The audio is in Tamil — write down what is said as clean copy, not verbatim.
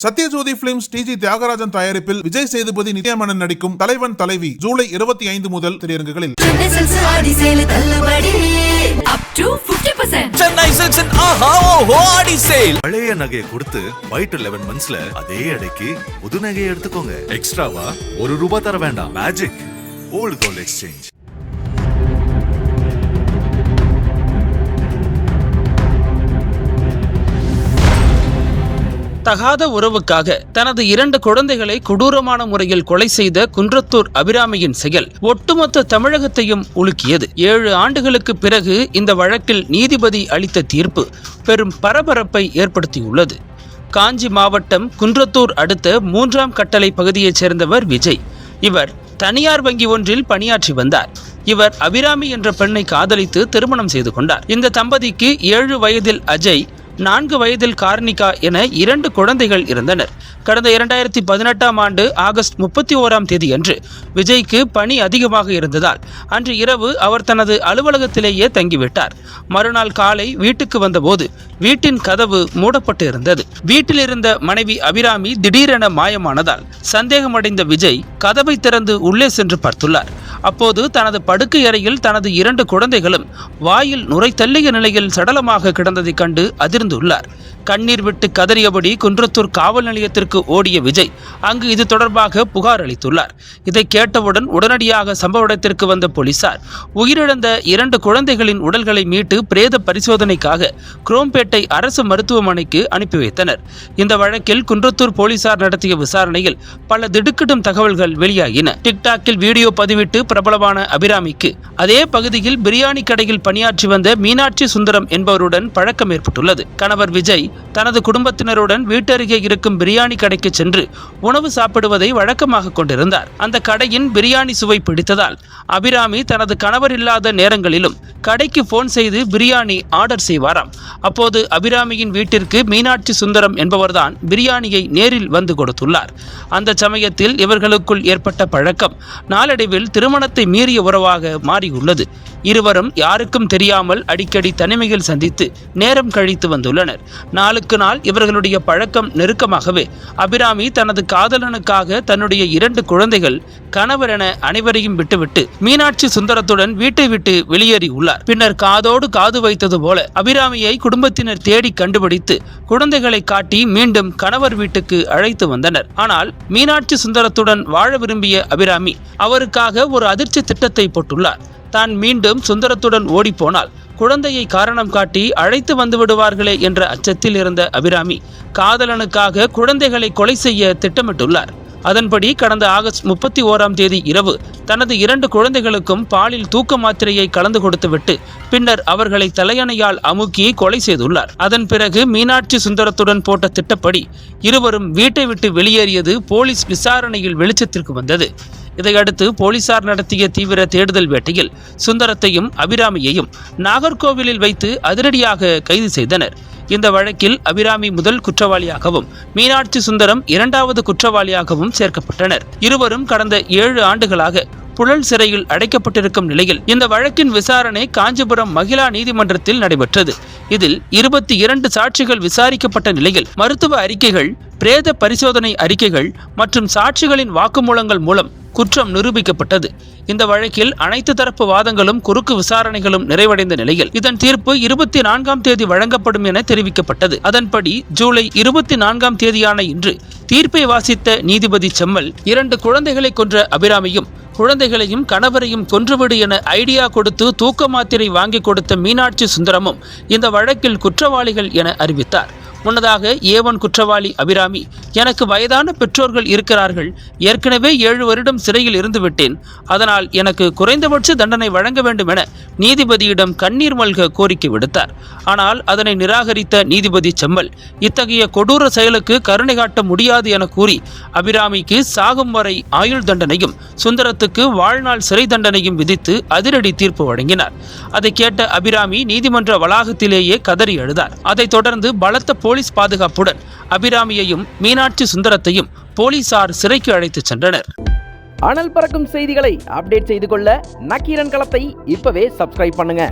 சத்யஜோதி பிலிம்ஸ் டிஜி தியாகராஜன் தயாரிப்பில் விஜய் சேதுபதி நித்யாமேனன் நடிக்கும் தலைவன் தலைவி ஜூலை 25 முதல் திரையரங்குகளில். பழைய நகையை கொடுத்து White 11 monthsல அதே அடைக்கு புது நகையை எடுத்துக்கோங்க. எக்ஸ்ட்ராவா ₹1 தர வேண்டாம். Magic old gold exchange. தகாத உறவுக்காக தனது 2 குழந்தைகளை கொடூரமான முறையில் கொலை செய்த குன்றத்தூர் அபிராமியின் செயல் ஒட்டுமொத்த தமிழகத்தையும் உலுக்கியது. 7 ஆண்டுகளுக்கு பிறகு இந்த வழக்கில் நீதிபதி அளித்த தீர்ப்பு பெரும் பரபரப்பை ஏற்படுத்தியுள்ளது. காஞ்சி மாவட்டம் குன்றத்தூர் அடுத்த 3ஆம் கட்டளை பகுதியைச் சேர்ந்தவர் விஜய். இவர் தனியார் வங்கி ஒன்றில் பணியாற்றி வந்தார். இவர் அபிராமி என்ற பெண்ணை காதலித்து திருமணம் செய்து கொண்டார். இந்த தம்பதிக்கு 7 வயதில் அஜய், 4 வயதில் கார்னிகா என 2 குழந்தைகள் இருந்தனர். கடந்த 2018ஆம் ஆண்டு ஆகஸ்ட் 31ஆம் தேதி அன்று விஜய்க்கு பணி அதிகமாக இருந்ததால் அன்று இரவு அவர் தனது அலுவலகத்திலேயே தங்கிவிட்டார். மறுநாள் காலை வீட்டுக்கு வந்தபோது வீட்டின் கதவு மூடப்பட்டு இருந்தது. வீட்டில் இருந்த மனைவி அபிராமி திடீரென மாயமானதால் சந்தேகமடைந்த விஜய் கதவை திறந்து உள்ளே சென்று பார்த்துள்ளார். அப்போது தனது படுக்கை அறையில் தனது 2 குழந்தைகளும் வாயில் நுரை தள்ளிய நிலையில் சடலமாக கிடந்ததைக் கண்டு அதிர்ந்துள்ளார். கண்ணீர் விட்டு கதறியபடி குன்றத்தூர் காவல் நிலையத்திற்கு ஓடிய விஜய் அங்கு இது தொடர்பாக புகார் அளித்துள்ளார். இதை கேட்டவுடன் உடனடியாக சம்பவ இடத்திற்கு வந்த போலீசார் உயிரிழந்த 2 குழந்தைகளின் உடல்களை மீட்டு பிரேத பரிசோதனைக்காக குரோம்பேட்டை அரசு மருத்துவமனைக்கு அனுப்பி வைத்தனர். இந்த வழக்கில் குன்றத்தூர் போலீசார் நடத்திய விசாரணையில் பல திடுக்கிடும் தகவல்கள் வெளியாகின. டிக்டாக்கில் வீடியோ பதிவிட்டு பிரபலமான அபிராமிக்கு அதே பகுதியில் பிரியாணி கடையில் பணியாற்றி வந்த மீனாட்சி சுந்தரம் என்பவருடன் பழக்கம் ஏற்பட்டுள்ளது. கணவர் விஜய் தனது குடும்பத்தினருடன் வீட்டருகே இருக்கும் பிரியாணி கடைக்கு சென்று உணவு சாப்பிடுவதை வழக்கமாக கொண்டிருந்தார். அந்த கடையின் பிரியாணி சுவை பிடித்ததால் அபிராமி தனது கணவர் இல்லாத நேரங்களிலும் கடைக்கு போன் செய்து பிரியாணி ஆர்டர் செய்வாராம். அப்போது அபிராமியின் வீட்டிற்கு மீனாட்சி சுந்தரம் என்பவர்தான் பிரியாணியை நேரில் வந்து கொடுத்துள்ளார். அந்த சமயத்தில் இவர்களுக்குள் ஏற்பட்ட பழக்கம் நாளடைவில் திருமணத்தை மீறிய உறவாக மாறியுள்ளது. இருவரும் யாருக்கும் தெரியாமல் அடிக்கடி தனிமையில் சந்தித்து நேரம் கழித்து வந்துள்ளனர். நாளுக்கு நாள் இவர்களுடைய பழக்கம் நெருக்கமாகவே அபிராமி தனது காதலனுக்காக தன்னுடைய 2 குழந்தைகள், கணவர் என அனைவரையும் விட்டுவிட்டு மீனாட்சி சுந்தரத்துடன் வீட்டை விட்டு வெளியேறியுள்ளார். பின்னர் காதோடு காது வைத்தது போல அபிராமியை குடும்பத்தினர் தேடி கண்டுபிடித்து குழந்தைகளை காட்டி மீண்டும் கணவர் வீட்டுக்கு அழைத்து வந்தனர். ஆனால் மீனாட்சி சுந்தரத்துடன் வாழ விரும்பிய அபிராமி அவருக்காக ஒரு அதிர்ச்சி திட்டத்தை போட்டுள்ளார். தான் மீண்டும் சுந்தரத்துடன் ஓடிப்போனால் குழந்தையை காரணம் காட்டி அழைத்து வந்து விடுவார்களே என்ற அச்சத்தில் இருந்த அபிராமி காதலனுக்காக குழந்தைகளை கொலை செய்ய திட்டமிட்டுள்ளார். அதன்படி கடந்த ஆகஸ்ட் 31ஆம் தேதி இரவு தனது 2 குழந்தைகளுக்கும் பாலில் தூக்க மாத்திரையை கலந்து கொடுத்துவிட்டு பின்னர் அவர்களை தலையணையால் அமுக்கி கொலை செய்துள்ளார். அதன் பிறகு மீனாட்சி சுந்தரத்துடன் போட்ட திட்டப்படி இருவரும் வீட்டை விட்டு வெளியேறியது போலீஸ் விசாரணையில் வெளிச்சத்திற்கு வந்தது. இதையடுத்து போலீசார் நடத்திய தீவிர தேடுதல் வேட்டையில் சுந்தரத்தையும் அபிராமியையும் நாகர்கோவிலில் வைத்து அதிரடியாக கைது செய்தனர். இந்த வழக்கில் அபிராமி முதல் குற்றவாளியாகவும் மீனாட்சி சுந்தரம் 2வது குற்றவாளியாகவும் சேர்க்கப்பட்டனர். இருவரும் கடந்த 7 ஆண்டுகளாக புழல் சிறையில் அடைக்கப்பட்டிருக்கும் நிலையில் இந்த வழக்கின் விசாரணை காஞ்சிபுரம் மகிழா நீதிமன்றத்தில் நடைபெற்றது. இதில் 22 சாட்சிகள் விசாரிக்கப்பட்ட நிலையில் மருத்துவ அறிக்கைகள், பிரேத பரிசோதனை அறிக்கைகள் மற்றும் சாட்சிகளின் வாக்குமூலங்கள் மூலம் குற்றம் நிரூபிக்கப்பட்டது. இந்த வழக்கில் அனைத்து தரப்பு வாதங்களும் குறுக்கு விசாரணைகளும் நிறைவடைந்த நிலையில் இதன் தீர்ப்பு 24ஆம் தேதி வழங்கப்படும் என தெரிவிக்கப்பட்டது. அதன்படி ஜூலை 24ஆம் தேதியான இன்று தீர்ப்பை வாசித்த நீதிபதி செம்மல் 2 குழந்தைகளை கொன்ற அபிராமியும் குழந்தைகளையும் கணவரையும் கொன்றுவிடு என ஐடியா கொடுத்து தூக்க மாத்திரை வாங்கி கொடுத்த மீனாட்சி சுந்தரமும் இந்த வழக்கில் குற்றவாளிகள் என அறிவித்தார். முன்னதாக A1 குற்றவாளி அபிராமி, எனக்கு வயதான பெற்றோர்கள் இருக்கிறார்கள், ஏற்கனவே 7 வருடம் சிறையில் இருந்து விட்டேன், அதனால் எனக்கு குறைந்தபட்ச தண்டனை வழங்க வேண்டும் என நீதிபதியிடம் கண்ணீர் மல்க கோரிக்கை விடுத்தார். ஆனால் அதனை நிராகரித்த நீதிபதி செம்மல் இத்தகைய கொடூர செயலுக்கு கருணை காட்ட முடியாது என கூறி அபிராமிக்கு சாகும் வரை ஆயுள் தண்டனையும் சுந்தரத்துக்கு வாழ்நாள் சிறை தண்டனையும் விதித்து அதிரடி தீர்ப்பு வழங்கினார். அதை கேட்ட அபிராமி நீதிமன்ற வளாகத்திலேயே கதறி அழுதார். அதைத் தொடர்ந்து பலத்த போலீஸ் பாதுகாப்புடன் அபிராமியையும் மீனாட்சி சுந்தரத்தையும் போலீசார் சிறைக்கு அழைத்துச் சென்றனர். அனல் பறக்கும் செய்திகளை அப்டேட் செய்து கொள்ள நக்கீரன் களத்தை இப்பவே சப்ஸ்கிரைப் பண்ணுங்க.